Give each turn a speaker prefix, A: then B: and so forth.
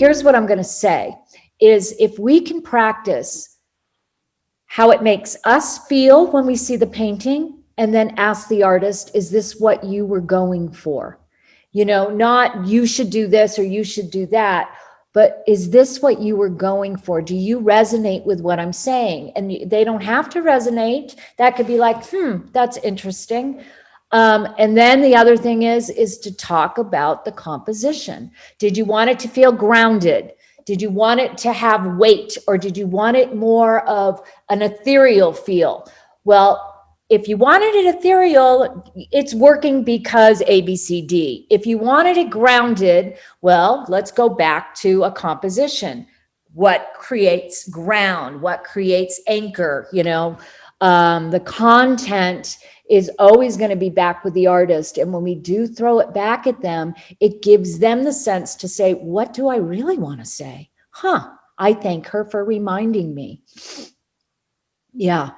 A: here's what I'm going to say is if we can practice how it makes us feel when we see the painting and then ask the artist, is this what you were going for? You know, not you should do this or you should do that, but is this what you were going for? Do you resonate with what I'm saying? And they don't have to resonate. That could be like, that's interesting. And then the other thing is to talk about the composition. Did you want it to feel grounded? Did you want it to have weight, or did you want it more of an ethereal feel? Well, if you wanted it ethereal, it's working because A, B, C, D. If you wanted it grounded, well, let's go back to a composition. What creates ground? What creates anchor? You know, the content is always going to be back with the artist. And when we do throw it back at them, it gives them the sense to say, what do I really want to say? I thank her for reminding me. Yeah.